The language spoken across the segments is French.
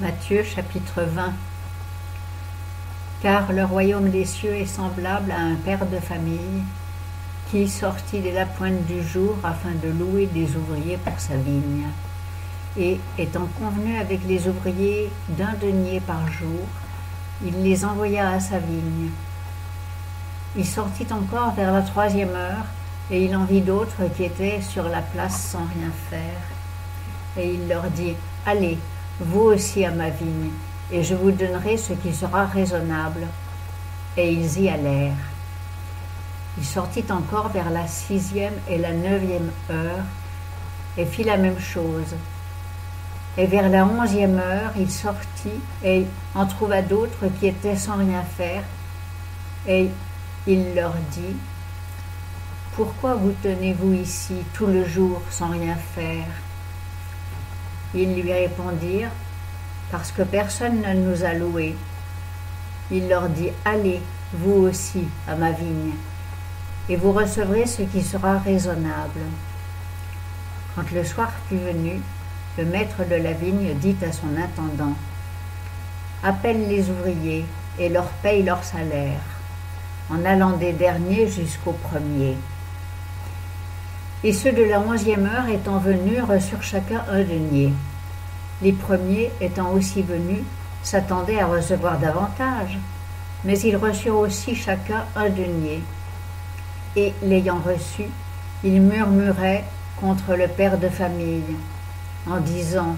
Matthieu chapitre 20. Car le royaume des cieux est semblable à un père de famille qui sortit dès la pointe du jour afin de louer des ouvriers pour sa vigne. Et étant convenu avec les ouvriers d'un denier par jour, il les envoya à sa vigne. Il sortit encore vers la 3e heure, et il en vit d'autres qui étaient sur la place sans rien faire. Et il leur dit : Allez, vous aussi à ma vigne, et je vous donnerai ce qui sera raisonnable. Et ils y allèrent. Il sortit encore vers la 6e et la 9e heure, et fit la même chose. Et vers la 11e heure, il sortit, et en trouva d'autres qui étaient sans rien faire. Et il leur dit : Pourquoi vous tenez-vous ici tout le jour sans rien faire ? Ils lui répondirent : Parce que personne ne nous a loués. Il leur dit : Allez, vous aussi, à ma vigne, et vous recevrez ce qui sera raisonnable. Quand le soir fut venu, le maître de la vigne dit à son intendant : Appelle les ouvriers et leur paye leur salaire, en allant des derniers jusqu'aux premiers. Et ceux de la 11e heure étant venus reçurent chacun un denier. Les premiers étant aussi venus s'attendaient à recevoir davantage, mais ils reçurent aussi chacun un denier. Et l'ayant reçu, ils murmuraient contre le père de famille, en disant :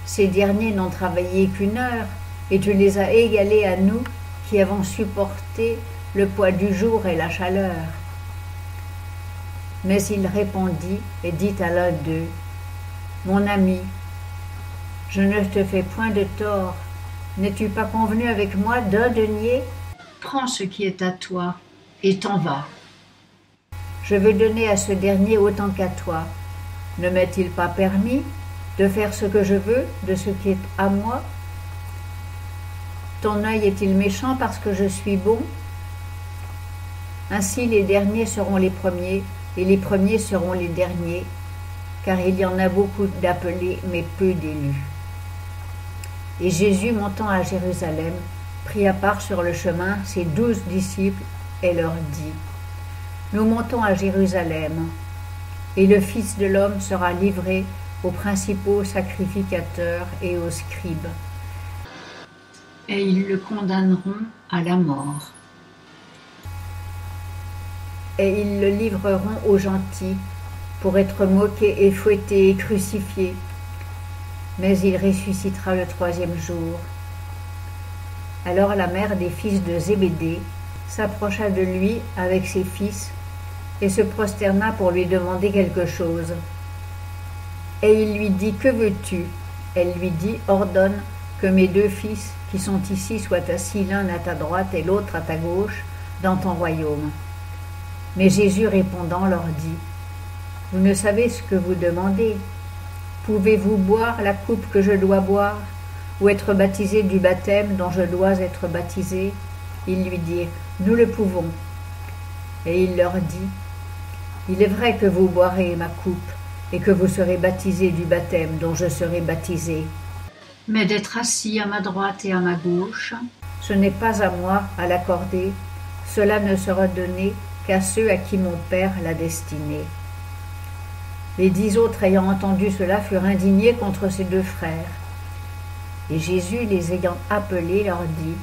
Ces derniers n'ont travaillé qu'1 heure, et tu les as égalés à nous qui avons supporté le poids du jour et la chaleur. Mais il répondit et dit à l'un d'eux : Mon ami, je ne te fais point de tort. N'es-tu pas convenu avec moi d'un denier ? Prends ce qui est à toi et t'en vas. Je veux donner à ce dernier autant qu'à toi. Ne m'est-il pas permis de faire ce que je veux de ce qui est à moi ? Ton œil est-il méchant parce que je suis bon ? Ainsi les derniers seront les premiers, et les premiers seront les derniers, car il y en a beaucoup d'appelés, mais peu d'élus. Et Jésus, montant à Jérusalem, prit à part sur le chemin ses 12 disciples et leur dit : Nous montons à Jérusalem, et le Fils de l'homme sera livré aux principaux sacrificateurs et aux scribes, et ils le condamneront à la mort. Et ils le livreront aux gentils pour être moqué et fouetté et crucifié. Mais il ressuscitera le 3e jour. Alors la mère des fils de Zébédée s'approcha de lui avec ses fils et se prosterna pour lui demander quelque chose. Et il lui dit : Que veux-tu ? Elle lui dit : Ordonne que mes 2 fils qui sont ici soient assis l'un à ta droite et l'autre à ta gauche dans ton royaume. Mais Jésus répondant leur dit : Vous ne savez ce que vous demandez. Pouvez-vous boire la coupe que je dois boire, ou être baptisé du baptême dont je dois être baptisé ? Ils lui dirent : Nous le pouvons. Et il leur dit : Il est vrai que vous boirez ma coupe, et que vous serez baptisés du baptême dont je serai baptisé. Mais d'être assis à ma droite et à ma gauche, ce n'est pas à moi à l'accorder, cela ne sera donné qu'à ceux à qui mon Père l'a destiné. Les 10 autres ayant entendu cela furent indignés contre ces 2 frères. Et Jésus, les ayant appelés, leur dit :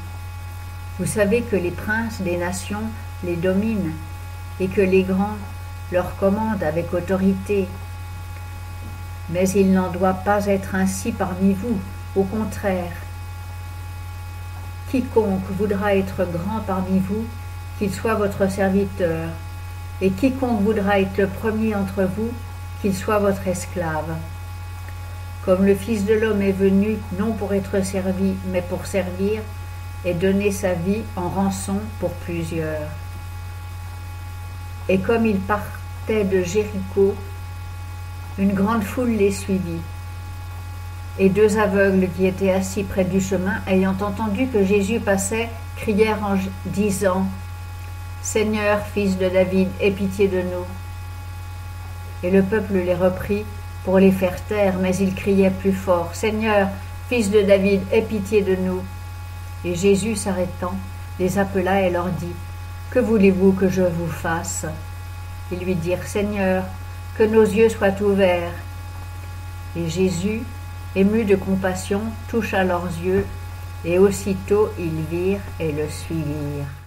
Vous savez que les princes des nations les dominent, et que les grands leur commandent avec autorité. Mais il n'en doit pas être ainsi parmi vous, au contraire. Quiconque voudra être grand parmi vous, qu'il soit votre serviteur, et quiconque voudra être le premier entre vous, qu'il soit votre esclave. Comme le Fils de l'homme est venu, non pour être servi, mais pour servir, et donner sa vie en rançon pour plusieurs. Et comme il partait de Jéricho, une grande foule les suivit. Et 2 aveugles qui étaient assis près du chemin, ayant entendu que Jésus passait, crièrent en disant : Seigneur, fils de David, aie pitié de nous. Et le peuple les reprit pour les faire taire, mais ils criaient plus fort : Seigneur, Fils de David, aie pitié de nous. » Et Jésus, s'arrêtant, les appela et leur dit, « Que voulez-vous que je vous fasse ?» Ils lui dirent, « Seigneur, que nos yeux soient ouverts. » Et Jésus, ému de compassion, toucha leurs yeux, et aussitôt ils virent et le suivirent.